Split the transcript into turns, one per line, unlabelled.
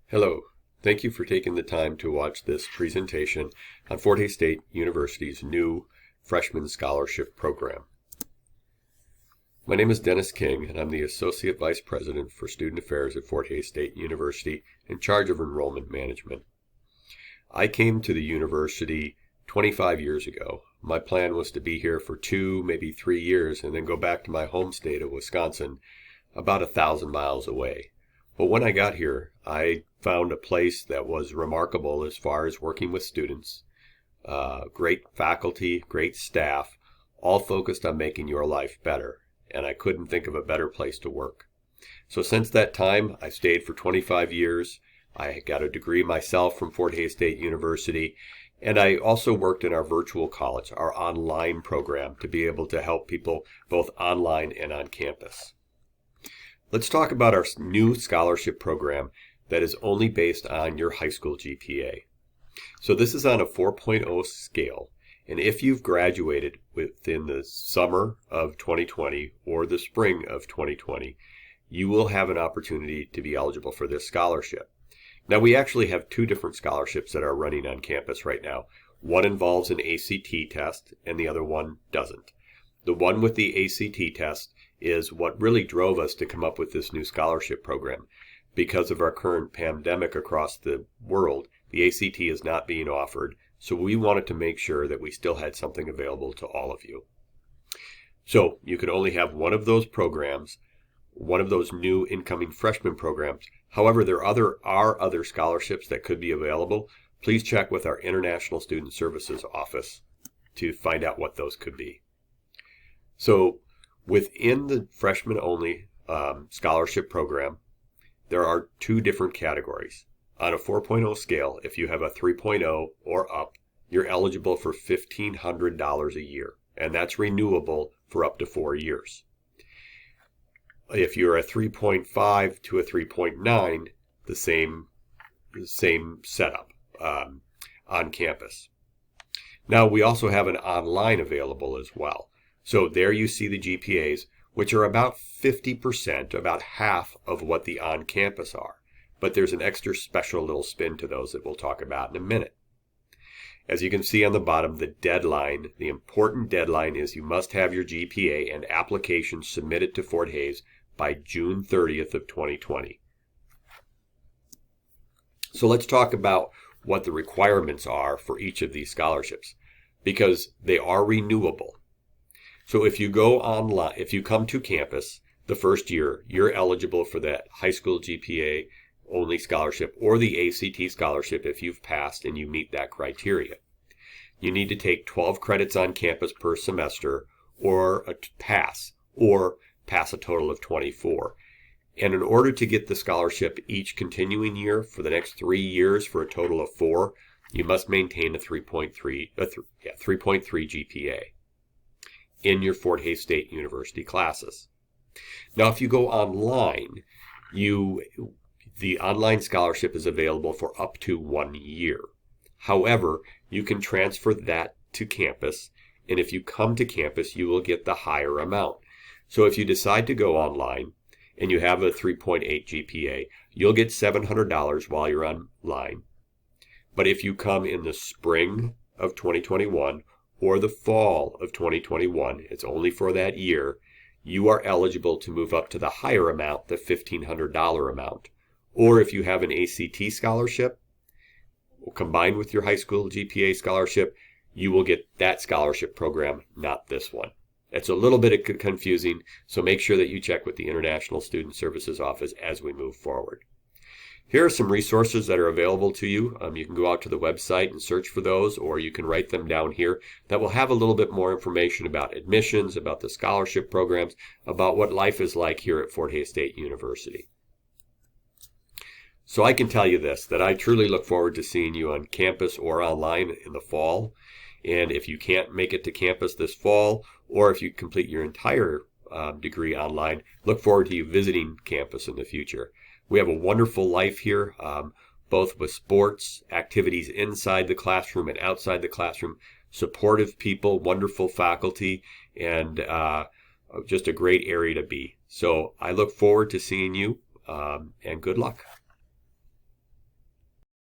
Hello, thank you for taking the time to watch this presentation on Fort Hays State University's new Freshman Scholarship Program. My name is Dennis King, and I'm the Associate Vice President for Student Affairs at Fort Hays State University in charge of enrollment management. I came to the university 25 years ago. My plan was to be here for 2, maybe 3 years and then go back to my home state of Wisconsin, about 1,000 miles away. But when I got here, I found a place that was remarkable as far as working with students, great faculty, great staff, all focused on making your life better. And I couldn't think of a better place to work. So since that time, I stayed for 25 years. I got a degree myself from Fort Hays State University. And I also worked in our virtual college, our online program, to be able to help people both online and on campus. Let's talk about our new scholarship program that is only based on your high school GPA. So this is on a 4.0 scale, and if you've graduated within the summer of 2020 or the spring of 2020, you will have an opportunity to be eligible for this scholarship. Now, we actually have 2 different scholarships that are running on campus right now. One involves an ACT test, and the other one doesn't. The one with the ACT test is what really drove us to come up with this new scholarship program. Because of our current pandemic across the world, the ACT is not being offered, so we wanted to make sure that we still had something available to all of you. So you can only have one of those programs, one of those new incoming freshman programs. However, there are other scholarships that could be available. Please check with our International Student Services Office to find out what those could be. So within the freshman-only scholarship program, there are 2 different categories. On a 4.0 scale, if you have a 3.0 or up, you're eligible for $1,500 a year, and that's renewable for up to 4 years. If you're a 3.5 to a 3.9, the same setup on campus. Now, we also have an online available as well. So there you see the GPAs, which are about 50%, about half of what the on-campus are. But there's an extra special little spin to those that we'll talk about in a minute. As you can see on the bottom, the deadline, the important deadline is you must have your GPA and application submitted to Fort Hays by June 30th of 2020. So let's talk about what the requirements are for each of these scholarships, because they are renewable. So if you go online, if you come to campus the first year, you're eligible for that high school GPA only scholarship or the ACT scholarship if you've passed and you meet that criteria. You need to take 12 credits on campus per semester or pass a total of 24. And in order to get the scholarship each continuing year for the next 3 years for a total of 4, you must maintain a 3.3 GPA. In your Fort Hays State University classes. Now, if you go online, the online scholarship is available for up to 1 year. However, you can transfer that to campus, and if you come to campus, you will get the higher amount. So if you decide to go online and you have a 3.8 GPA, you'll get $700 while you're online. But if you come in the spring of 2021 or the fall of 2021, it's only for that year, you are eligible to move up to the higher amount, the $1,500 amount. Or if you have an ACT scholarship, combined with your high school GPA scholarship, you will get that scholarship program, not this one. It's a little bit confusing, so make sure that you check with the International Student Services Office as we move forward. Here are some resources that are available to you. You can go out to the website and search for those, or you can write them down here that will have a little bit more information about admissions, about the scholarship programs, about what life is like here at Fort Hays State University. So I can tell you this, that I truly look forward to seeing you on campus or online in the fall. And if you can't make it to campus this fall, or if you complete your entire degree online, look forward to you visiting campus in the future. We have a wonderful life here, both with sports, activities inside the classroom and outside the classroom, supportive people, wonderful faculty, and just a great area to be. So I look forward to seeing you, and good luck.